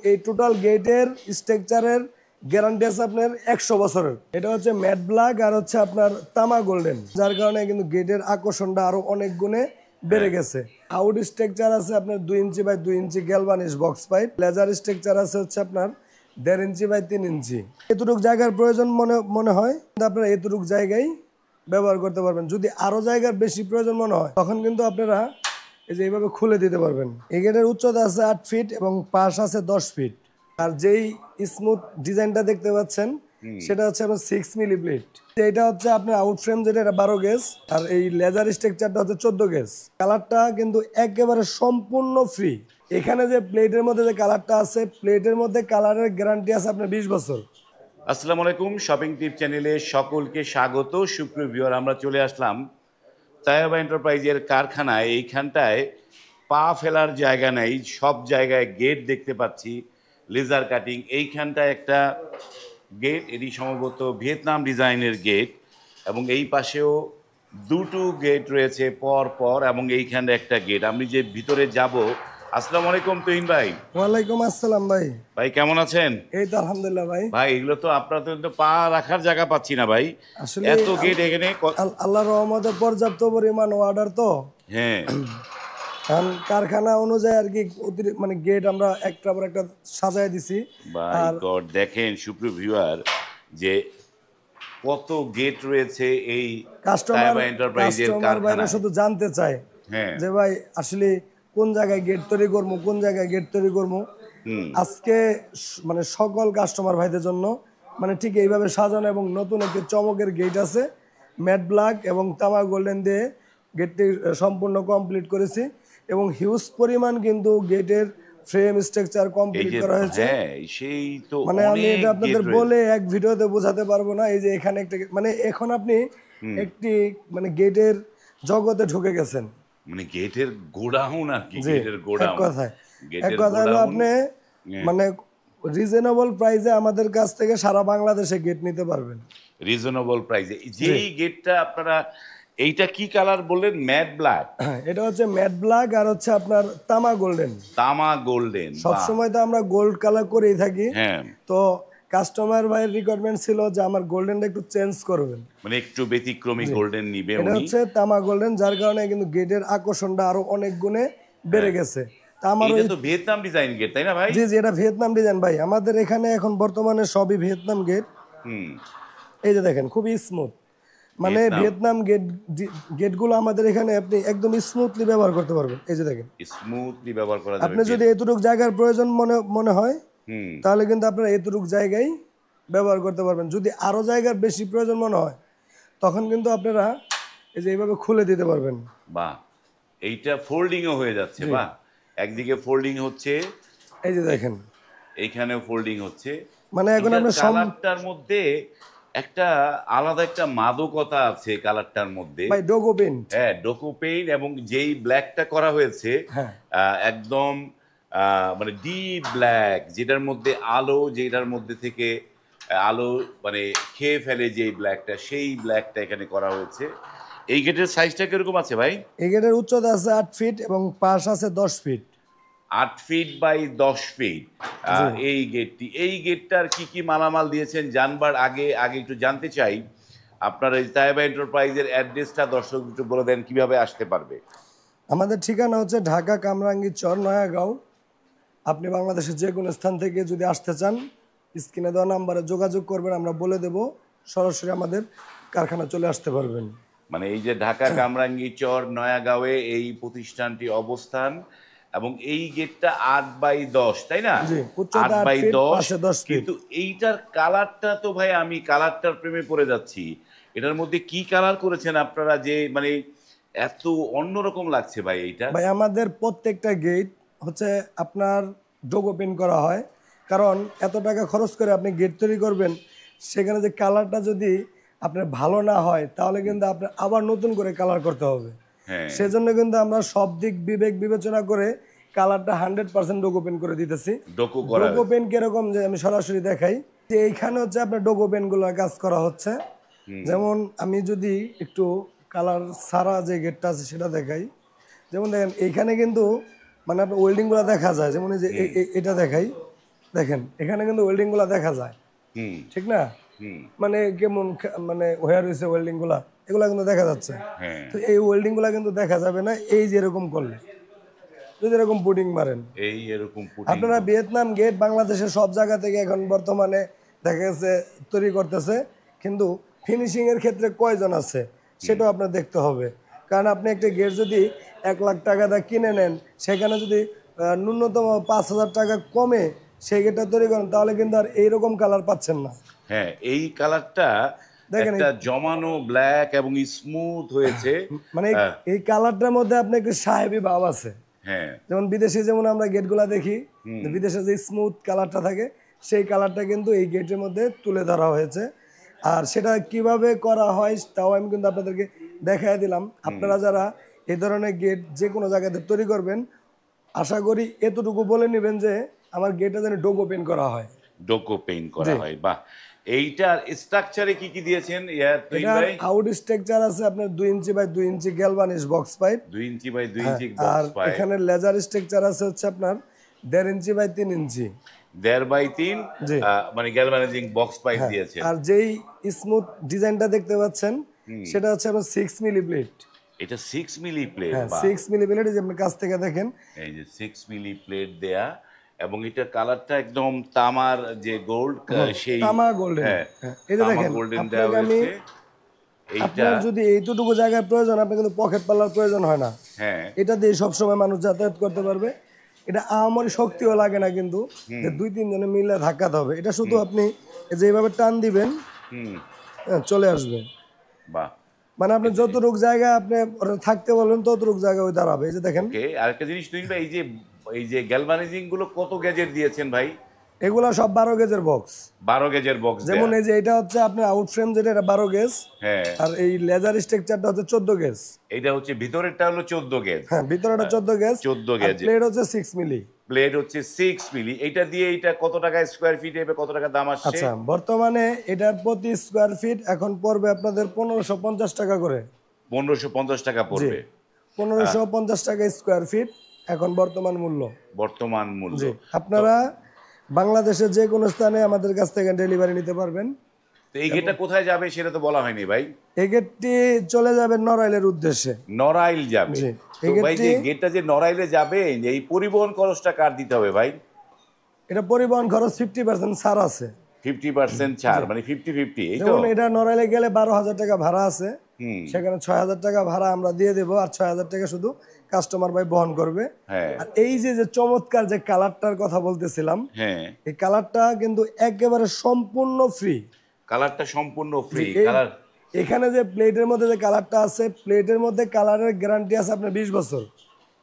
এই টোটাল গেটের স্ট্রাকচারের গ্যারান্টি আছে আপনার 100 বছরের। এটা হচ্ছে ম্যাট ব্ল্যাক আর হচ্ছে আপনার তামা গোল্ডেন, যার কারণে কিন্তু গেটের আকর্ষণটা আরো অনেক গুণে বেড়ে গেছে। আউট স্ট্রাকচার আছে আপনার 2 inch by 2 inch galvanised box pipe. Ledger structure আছে হচ্ছে আপনার 1.5 ইঞ্চি বাই 3 ইঞ্চি। এতটুক জায়গার প্রয়োজন মনে হয় আপনারা এতটুক জায়গায় ব্যবহার করতে পারবেন। যদি আরো জায়গার বেশি প্রয়োজন মনে হয় তখন কিন্তু আপনারা এই যে এইভাবে খুলে দিতে পারবেন। এই গেটের উচ্চতা আছে 8 ফিট এবং পাশ আছে 10 ফিট। আর যেই স্মুথ ডিজাইনটা দেখতে পাচ্ছেন সেটা হচ্ছে আপনার 6 মিলি প্লেট। এটা হচ্ছে আপনার আউট ফ্রেম যেটা, এটা 12 গেজ, আর এই লেজার স্ট্রাকচারটা হচ্ছে 14 গেজ। কালারটা কিন্তু একেবারে সম্পূর্ণ ফ্রি। এখানে যে প্লেটের মধ্যে যে কালারটা আছে, প্লেটের মধ্যে কালারের গ্যারান্টি আছে আপনার 20 বছর। আসসালামু আলাইকুম, শপিং টিপ চ্যানেলে সকলকে স্বাগত। সুপ্রিয় ভিউয়ার, আমরা চলে আসলাম তায়েবা এন্টারপ্রাইজের কারখানায়। এইখানটায় পা ফেলার জায়গা নেই, সব জায়গায় গেট দেখতে পাচ্ছি, লেজার কাটিং। এইখানটায় একটা গেট, এটি সম্ভবত ভিয়েতনাম ডিজাইনের গেট, এবং এই পাশেও দুটো গেট রয়েছে পর পর, এবং এইখানে একটা গেট। আমি যে ভিতরে যাব। আসসালামু আলাইকুম তুহিন ভাই। ওয়ালাইকুম আসসালাম ভাই। ভাই কেমন আছেন? এই তো আলহামদুলিল্লাহ ভাই। ভাই এগুলো তো আপনাদের তো পা রাখার জায়গা পাচ্ছি না ভাই, আসলে এত গেট এখানে। আল্লাহর রহমতে পর্যাপ্ত পরিমাণ অর্ডার তো, হ্যাঁ, কারণ কারখানা অনুযায়ী আর কি মানে গেট আমরা একটা পর একটা সাজায় দিছি। ভাই গড, দেখেন সুপ্রিয় ভিউয়ার যে কত গেট রয়েছে এই তায়েবা এন্টারপ্রাইজের কারখানায়। শুধু জানতে চায় হ্যাঁ, যে ভাই আসলে কোন জায়গায় গেট তৈরি করবো, কোন জায়গায় গেট তৈরি করবো। আজকে মানে সকল কাস্টমার ভাইদের জন্য মানে ঠিক এইভাবে সাজানো এবং নতুন একটি চমকের গেট আছে। ম্যাট ব্ল্যাক এবং তামা গোল্ডেন দিয়ে গেটটি সম্পূর্ণ কমপ্লিট করেছি, এবং হিউজ পরিমাণ কিন্তু গেটের ফ্রেম স্ট্রাকচার কমপ্লিট করা হয়েছে। হ্যাঁ, সেই তো মানে আমি এটা আপনাদের বলে এক ভিডিওতে বোঝাতে পারবো না। এই যে এখানে একটা মানে এখন আপনি একটি মানে গেটের জগতে ঢুকে গেছেন, মানে গেটের গোডাউন আর কি। গেটের গোডাউন, এক কথা হলো আপনি মানে রিজনেবল প্রাইসে আমাদের কাছ থেকে সারা বাংলাদেশে গেট নিতে পারবেন। রিজনেবল প্রাইসে যেই গেটটা আপনারা, এইটা কি কালার বললেন? Matte black. এটা হচ্ছে ম্যাট ব্ল্যাক আর হচ্ছে আপনার তামা গোল্ডেন। তামা গোল্ডেন, সবসময় তো আমরা গোল্ড কালার করেই থাকি। হ্যাঁ, তো কাস্টমার ভাইয়ের রিকোয়ারমেন্ট ছিল যে আমার গোল্ডেনটা একটু চেঞ্জ করবেন, মানে একটু ব্যতিক্রমী গোল্ডেন নিবে এটা উনি। হচ্ছে তামা গোল্ডেন, যার কারণে কিন্তু গেটের আকর্ষণটা আরো অনেক গুণে বেড়ে গেছে। এটা তো ভিয়েতনাম ডিজাইন গেট, তাই না ভাই? জি জি, এটা ভিয়েতনাম ডিজাইন ভাই। আমাদের এখানে এখন বর্তমানে সবই ভিয়েতনাম গেট। এই যে দেখেন খুবই স্মুথ, মানে ভিয়েতনাম গেটগুলো আমাদের এখানে আপনি একদম স্মুথলি ব্যবহার করতে পারবেন। এই যে দেখেন স্মুথলি ব্যবহার করা যাবে। আপনি যদি এতটুক জায়গার প্রয়োজন মনে হয় তাহলে কিন্তু আপনারা এতটুক জায়গায় ব্যবহার করতে পারবেন। যদি আরো জায়গার বেশি প্রয়োজন মনে হয় তখন কিন্তু আপনারা এই যে এইভাবে খুলে দিতে পারবেন। বাহ, এইটা ফোল্ডিংও হয়ে যাচ্ছে। বাহ, একদিকে ফোল্ডিং হচ্ছে, এই যে দেখেন এইখানেও ফোল্ডিং হচ্ছে। মানে এখন আপনার কালারটার মধ্যে একটা আলাদা একটা মাদকতা আছে কালারটার মধ্যে ভাই, ডোগো পেইন্ট। হ্যাঁ, ডোকো পেইন্ট, এবং যেই ব্ল্যাকটা করা হয়েছে একদম মানে ডিপ ব্ল্যাক, যেটার মধ্যে আলো, যেটার মধ্যে থেকে আলো মানে খেয়ে ফেলে যে ব্ল্যাকটা, সেই ব্ল্যাকটা এখানে করা হয়েছে। এই গেটের সাইজটা কিরকম আছে ভাই? এই গেটের উচ্চতা আছে 8 ফিট এবং পাশ আছে 10 ফিট। 8 ফিট বাই 10 ফিট এই গেটটি। এই গেটটার কি কি মালামাল দিয়েছেন জানবার আগে একটু জানতে চাই আপনার এই তায়েবা এন্টারপ্রাইজের অ্যাড্রেসটা দর্শক একটু বলে দেন কিভাবে আসতে পারবে। আমাদের ঠিকানা হচ্ছে ঢাকা কামরাঙ্গীর চর, নয়াগাঁও। আপনি বাংলাদেশের যে কোনো স্থান থেকে যদি আসতে চান স্ক্রিনে দেওয়া নাম্বারে যোগাযোগ করবেন, আমরা বলে দেব, সরাসরি আমাদের কারখানা চলে আসতে পারবেন। মানে এই যে ঢাকা কামরাঙ্গীর চর, নয়াগাঁওয়ে এই প্রতিষ্ঠানটি অবস্থান, এবং এই গেটটা 8 বাই 10, তাই না? 8 বাই 10। কিন্তু এইটার কালারটা তো ভাই, আমি কালারটার প্রেমে পড়ে যাচ্ছি। এটার মধ্যে কি কালার করেছেন আপনারা যে মানে এত অন্যরকম লাগছে ভাই? এইটা ভাই আমাদের প্রত্যেকটা গেট হচ্ছে আপনার ডোগো পেইন্ট করা হয়, কারণ এত টাকা খরচ করে আপনি গেট তৈরি করবেন, সেখানে যে কালারটা যদি আপনার ভালো না হয় তাহলে কিন্তু আপনার আবার নতুন করে কালার করতে হবে। সেজন্য কিন্তু আমরা সব দিক বিবেক বিবেচনা করে কালারটা 100% ডোগো পেইন্ট করে দিতেছি। ডোগো পেইন্ট কিরকম যে আমি সরাসরি দেখাই, যে এইখানে হচ্ছে আপনার ডোগো পেইন্ট গুলো কাজ করা হচ্ছে। যেমন আমি যদি একটু কালার সারা যে গেটটা আছে সেটা দেখাই, যেমন দেখেন এইখানে কিন্তু মানে আপনার ওয়েল্ডিং গুলো দেখা যায়, যেমন এই যে এটা দেখাই, দেখেন এখানে কিন্তু ওয়েল্ডিং গুলা দেখা যায়, হুম ঠিক না? হুম মানে কেমন মানে ওয়্যার হয়েছে ওয়েল্ডিং গুলা, এগুলা কিন্তু দেখা যাচ্ছে। হ্যাঁ তো এই ওয়েল্ডিং গুলা কিন্তু দেখা যাবে না এই যে এরকম করলে, যদি এরকম পুডিং মারেন। এই এরকম পুটিং আপনারা ভিয়েতনাম গেট বাংলাদেশের সব জায়গা থেকে এখন বর্তমানে দেখা গেছে তৈরি করতেছে, কিন্তু ফিনিশিং এর ক্ষেত্রে কয়জন আছে সেটাও আপনার দেখতে হবে। কারণ আপনি একটা গেট যদি 1 লাখ টাকা দিয়ে কিনে নেন, সেখানে যদি ন্যূনতম 5,000 টাকা কমে সেই গেটটা তৈরি করেন, তাহলে কিন্তু আর এইরকম কালার পাচ্ছেন না। হ্যাঁ এই কালারটা দেখেন একটা জমানো ব্ল্যাক এবং স্মুথ হয়েছে। মানে এই কালারটার মধ্যে আপনার একটু সাহেবি ভাব আছে। হ্যাঁ যেমন বিদেশে যেমন আমরা গেটগুলা দেখি, যে বিদেশে যে স্মুথ কালারটা থাকে, সেই কালারটা কিন্তু এই গেটের মধ্যে তুলে ধরা হয়েছে। আর সেটা কিভাবে করা হয় তাও আমি কিন্তু আপনাদেরকে দেখাই দিলাম। আপনারা যারা এই ধরনের গেট যে কোনো জায়গাতে তৈরি করবেন, আশা করি এতটুকু বলে নেবেন যে আমার গেটে যেন ডোগো পেন করা হয়। ডোকো পেইন্ট করা হয়। বাহ, এইটার স্ট্রাকচারে কি কি দিয়েছেন তুহিন এটার ভাই? আউট স্ট্রাকচার আছে আপনার 2 inch by 2 inch galvanised box pipe. 2 inch by 2 inch আর বক্স পাইপ, এখানে লেজার স্ট্রাকচার আছে হচ্ছে আপনার 1.5 ইঞ্চি বাই 3 ইঞ্চি। 1.5 বাই 3 জি। মানে গ্যালভানাইজিং বক্স পাইপ দিয়েছেন। আর যেই স্মুথ ডিজাইনটা দেখতে পাচ্ছেন সেটা হচ্ছে আপনার 6 মিলি প্লেট। এটা 6 মিলি প্লেট। হ্যাঁ, বাহ, 6 মিলি প্লেট, যে আপনি কাছ থেকে দেখেন। এই যে 6 মিলি প্লেট দেয়া, এবং এটার কালারটা একদম তামার যে গোল্ড সেই তামা গোল্ডেন। হ্যাঁ এই যে তামা দেখেন, গোল্ডেন দেওয়া আপনাকে আমি হয়েছে এইটা। আপনার যদি এইটুকু জায়গায় প্রয়োজন, আপনার কিন্তু পকেট পাল্লার প্রয়োজন হয় না। হ্যাঁ এটা দিয়ে সবসময় মানুষ যাতায়াত করতে পারবে। এটা আমার শক্তিও লাগে না কিন্তু, যে 2-3 জনে মিলে ধাক্কাতে হবে। এটা শুধু আপনি যেভাবে টান দিবেন, হুম চলে আসবে। বাহ। মানে আপনি যতটুকু জায়গা আপনি থাকতে বলবেন ততটুকু জায়গা ওই দাঁড়াবে। এই যে দেখেন, ওকে, আরেকটা জিনিস তুহিন ভাই, এই যে গ্যালভানাইজিং গুলো কত গেজের দিয়েছেন ভাই? এগুলা সব 12 গেজের বক্স। 12 গেজের বক্স যেমন দেয়া। এই যে এটা হচ্ছে আপনার আউট ফ্রেম, যেটা এটা 12 গেজ। হ্যাঁ আর এই লেজার স্ট্রাকচারটা হচ্ছে 14 গেজ। এটা হচ্ছে ভিতরেরটা হলো 14 গেজ। হ্যাঁ, ভিতরেটা 14 গেজ। 14 গেজ। প্লেট হচ্ছে 6 মিলি। প্লেট হচ্ছে 6 মিলি। এটা দিয়ে এটা কত টাকা স্কয়ার ফিট হবে, কত টাকা দাম আসছে? আচ্ছা, বর্তমানে এটার প্রতি স্কয়ার ফিট এখন পড়বে আপনাদের 1550 টাকা করে। 1550 টাকা পড়বে 1550 টাকা স্কয়ার ফিট এখন বর্তমান মূল্য। বর্তমান মূল্য। জি, আপনারা বাংলাদেশের যে কোনো স্থানে আমাদের কাছ থেকে ডেলিভারি নিতে পারবেন। তো এই গেটটা কোথায় যাবে সেটা তো বলা হয়নি ভাই। এই গেটটি চলে যাবে নড়াইলের উদ্দেশ্যে। নড়াইল যাবে। জি, তো ভাই যে গেটটা যে নড়াইলে যাবে, এই পরিবহন খরচটা কার দিতে হবে ভাই? এটা পরিবহন খরচ 50% ছাড় আছে। 50% ছাড়, মানে 50-50, এই তো? যেমন এটা নড়াইলে গেলে 12,000 টাকা ভাড়া আছে, হুম সেখানে 6,000 টাকা ভাড়া আমরা দিয়ে দেবো, আর 6,000 টাকা শুধু কাস্টমার ভাই বহন করবে। হ্যাঁ আর এই যে যে চমৎকার যে কালারটার কথা বলতেছিলাম, হ্যাঁ, এই কালারটা কিন্তু একেবারে সম্পূর্ণ ফ্রি। কালারটা সম্পূর্ণ ফ্রি। এই- কালার এখানে যে প্লেটের মধ্যে যে কালারটা আছে, প্লেটের মধ্যে কালারের গ্যারান্টি আছে আপনার 20 বছর।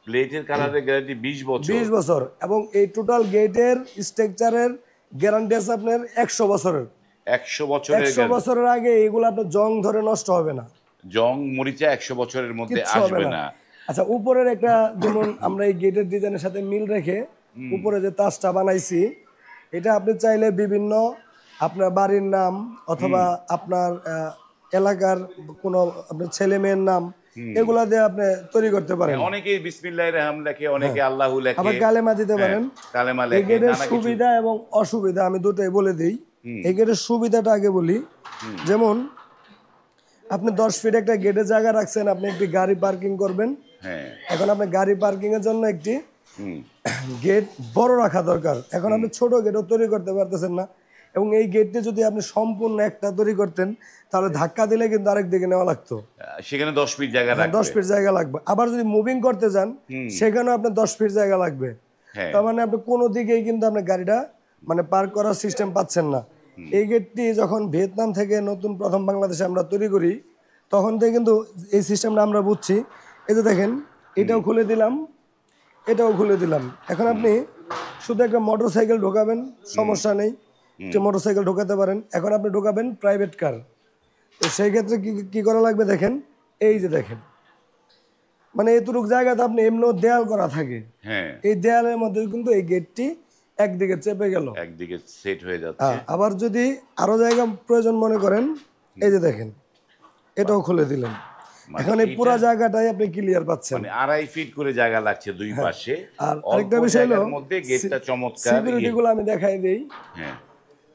প্লেটের কালারের গ্যারান্টি 20 বছর। 20 বছর, এবং এই টোটাল গেটের স্ট্রাকচারের গ্যারান্টি আছে আপনার 100 বছরের। 100 বছরের 100 বছরের আগে এগুলো আপনার জং ধরে নষ্ট হবে না, জং মরিচা 100 বছরের মধ্যে কিচ্ছু হবে আসবে না। না। আচ্ছা, উপরের একটা, যেমন আমরা এই গেটের ডিজাইনের সাথে মিল রেখে উপরে যে তাজটা বানাইছি, এটা আপনি চাইলে বিভিন্ন আপনার বাড়ির নাম অথবা আপনার এলাকার কোনো আপনার ছেলে মেয়ের নাম, এগুলা দিয়ে আপনি তৈরি করতে পারেন। অনেকেই বিসমিল্লাহির রহমান লেখে, অনেকে আল্লাহু লেখে, আবার কালেমা দিতে পারেন। কালেমা এই লেখে, গেটের নানা কিছু। সুবিধা এবং অসুবিধা আমি দুটোই বলে দিই। এই গেটের সুবিধাটা আগে বলি। যেমন আপনি 10 ফিট একটা গেটের জায়গা রাখছেন, আপনি একটি গাড়ি পার্কিং করবেন। হ্যাঁ এখন আপনি গাড়ি পার্কিং এর জন্য একটি হুম গেট বড় রাখা দরকার। এখন আপনি ছোট গেটও তৈরি করতে পারতেছেন না, এবং এই গেটটি যদি আপনি সম্পূর্ণ একটা তৈরি করতেন, তাহলে ধাক্কা দিলে কিন্তু আরেক দিকে নেওয়া লাগতো। সেখানে 10 ফিট জায়গা 10 রাখবে। ফিট জায়গা লাগবে। আবার যদি মুভিং করতে যান, সেখানেও আপনার 10 ফিট জায়গা লাগবে। হ্যাঁ তার মানে আপনি কোনো দিকেই কিন্তু আপনার গাড়িটা মানে পার্ক করার সিস্টেম পাচ্ছেন না। এই গেটটি যখন ভিয়েতনাম থেকে নতুন প্রথম বাংলাদেশে আমরা তৈরি করি, তখন থেকে কিন্তু এই সিস্টেমটা আমরা বুঝছি। এই যে দেখেন, এটাও খুলে দিলাম, এটাও খুলে দিলাম। এখন আপনি শুধু একটা মোটর সাইকেল ঢোকাবেন, সমস্যা নেই, একটা মোটর সাইকেল ঢোকাতে পারেন। এখন আপনি ঢোকাবেন প্রাইভেট কার, তো সেই ক্ষেত্রে কি করা লাগবে দেখেন। এই যে দেখেন, মানে এতটুকু জায়গাতে আপনি এমনিও দেয়াল করা থাকে, হ্যাঁ, এই দেয়ালের মধ্যে কিন্তু এই গেটটি একদিকে চেপে গেল। একদিকে সেট হয়ে যাচ্ছে। আবার যদি আরো জায়গা প্রয়োজন মনে করেন, এই যে দেখেন, এটাও খুলে দিলেন। মানে এখন এই পুরো জায়গাটাই আপনি ক্লিয়ার পাচ্ছেন। মানে 2.5 ফিট করে জায়গা লাগছে দুই পাশে। আর অল্প আরেকটা বিষয় হলো জায়গার মধ্যে গেটটা চমৎকার। সিকিউরিটি গুলো আমি দেখাই দেই। হ্যাঁ।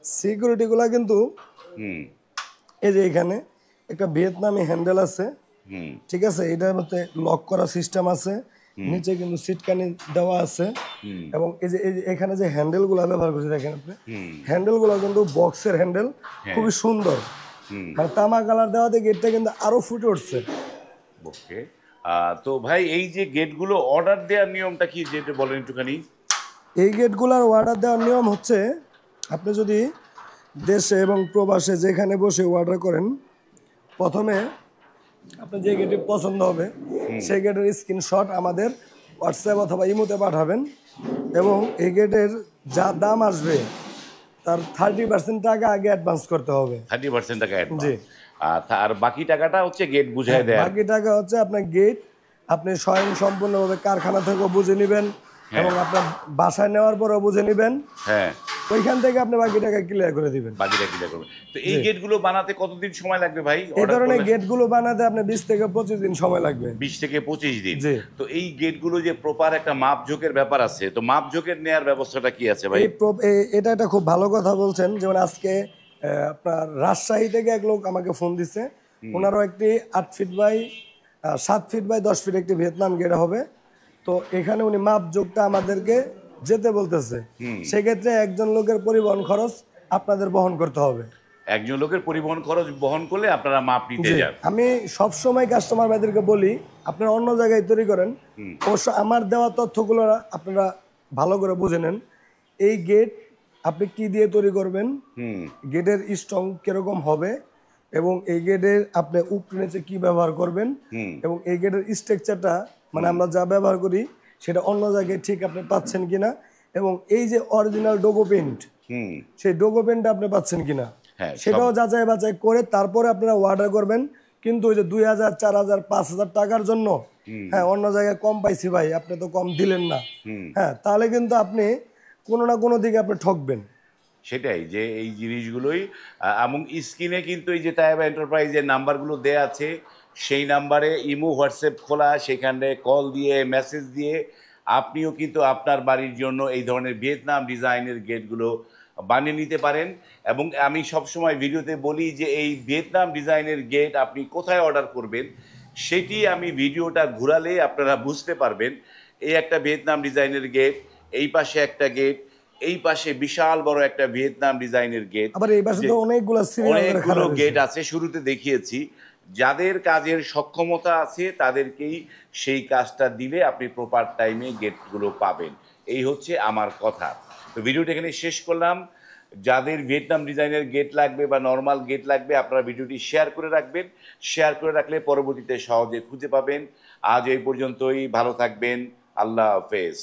সিকিউরিটি গুলা কিন্তু হুম এই যে এখানে একটা ভিয়েতনামি হ্যান্ডেল আছে, হুম ঠিক আছে, এটার মধ্যে লক করা সিস্টেম আছে, নিচে কিন্তু সিটকানি দেওয়া আছে, এবং এই যে এখানে যে হ্যান্ডেল গুলা ব্যবহার করছে দেখেন আপনি, হ্যান্ডেল গুলো কিন্তু বক্সের হ্যান্ডেল, খুবই সুন্দর, মানে তামা কালার দেওয়াতে গেটটা কিন্তু আরো ফুটে উঠছে। ওকে। তো ভাই এই যে গেটগুলো অর্ডার দেওয়ার নিয়মটা কি যেটা বলেন একটুখানি। এই গেটগুলোর অর্ডার দেওয়ার নিয়ম হচ্ছে, আপনি যদি দেশে এবং প্রবাসে যেখানে বসে অর্ডার করেন, প্রথমে আপনার যে গেটটি পছন্দ হবে সেই গেটের স্ক্রিনশট আমাদের হোয়াটসঅ্যাপ অথবা ইমোতে পাঠাবেন, এবং এই গেটের যা দাম আসবে তার 30% টাকা আগে অ্যাডভান্স করতে হবে। 30% টাকা অ্যাডভান্স। জি। আর বাকি টাকাটা হচ্ছে গেট বুঝায় দেয়। বাকি টাকা হচ্ছে আপনার গেট আপনি স্বয়ং সম্পূর্ণভাবে কারখানা থেকেও বুঝে নেবেন, এবং আপনার বাসায় নেওয়ার পরেও বুঝে নেবেন, হ্যাঁ, ওইখান থেকে আপনি বাকি টাকা ক্লিয়ার করে দিবেন। বাকিটা ক্লিয়ার করবে। তো এই গেটগুলো বানাতে কতদিন সময় লাগবে ভাই? এই ধরনের গেটগুলো বানাতে আপনি 20 থেকে 25 দিন সময় লাগবে। 20 থেকে 25 দিন। জি। তো এই গেটগুলো যে প্রপার একটা মাপঝোকের ব্যাপার আছে, তো মাপঝোকের নেয়ার ব্যবস্থাটা কি আছে ভাই? এটা একটা খুব ভালো কথা বলছেন। যেমন আজকে আপনার রাজশাহী থেকে এক লোক আমাকে ফোন দিছে, ওনারও একটি 8 feet by 7 feet by 10 feet একটি ভিয়েতনাম গেট হবে। তো এখানে উনি মাপঝোকটা আমাদেরকে যেতে বলতেছে, সেক্ষেত্রে একজন লোকের পরিবহন খরচ আপনাদের বহন করতে হবে। একজন লোকের পরিবহন খরচ বহন করলে আপনারা মাপ নিতে যান। আমি সবসময় কাস্টমার ভাইদেরকে বলি, আপনারা অন্য জায়গায় তৈরি করেন, অবশ্য আমার দেওয়া তথ্যগুলো আপনারা ভালো করে বুঝে নেন। এই গেট আপনি কি দিয়ে তৈরি করবেন, গেটের স্ট্রং কিরকম হবে, এবং এই গেটের আপনি উপরে নিচে কি ব্যবহার করবেন, এবং এই গেটের স্ট্রাকচারটা মানে আমরা যা ব্যবহার করি সেটা অন্য জায়গায় ঠিক আপনি পাচ্ছেন কিনা, এবং এই যে অরিজিনাল ডোগো পেইন্ট, সেই ডোগো পেইন্টটা আপনি পাচ্ছেন কিনা, হ্যাঁ, সেটাও যাচাই বাছাই করে তারপরে আপনারা অর্ডার করবেন। কিন্তু ওই যে 2000, 4000, 5000 টাকার জন্য, হ্যাঁ অন্য জায়গায় কম পাইছি ভাই, আপনি তো কম দিলেন না, হ্যাঁ তাহলে কিন্তু আপনি কোনো না কোনো দিকে আপনি ঠকবেন। সেটাই, যে এই জিনিসগুলোই এবং স্ক্রিনে কিন্তু এই যে তায়েবা এন্টারপ্রাইজের নাম্বারগুলো দেয়া আছে, সেই নাম্বারে ইমো হোয়াটসঅ্যাপ খোলা, সেখানে কল দিয়ে মেসেজ দিয়ে আপনিও কিন্তু আপনার বাড়ির জন্য এই ধরনের ভিয়েতনাম ডিজাইনের গেটগুলো বানিয়ে নিতে পারেন। এবং আমি সবসময় ভিডিওতে বলি যে এই ভিয়েতনাম ডিজাইনের গেট আপনি কোথায় অর্ডার করবেন, সেটি আমি ভিডিওটা ঘুরালে আপনারা বুঝতে পারবেন। এই একটা ভিয়েতনাম ডিজাইনের গেট, এই পাশে একটা গেট, এই পাশে বিশাল বড় একটা ভিয়েতনাম ডিজাইনের গেট, আবার এই পাশে তো অনেকগুলো গেট আছে। শুরুতে দেখিয়েছি, যাদের কাজের সক্ষমতা আছে তাদেরকেই সেই কাজটা দিলে আপনি প্রপার টাইমে গেটগুলো পাবেন। এই হচ্ছে আমার কথা। তো ভিডিওটা এখানে শেষ করলাম। যাদের ভিয়েতনাম ডিজাইনের গেট লাগবে বা নর্মাল গেট লাগবে, আপনারা ভিডিওটি শেয়ার করে রাখবেন। শেয়ার করে রাখলে পরবর্তীতে সহজে খুঁজে পাবেন। আজ এই পর্যন্তই, ভালো থাকবেন, আল্লাহ হাফেজ।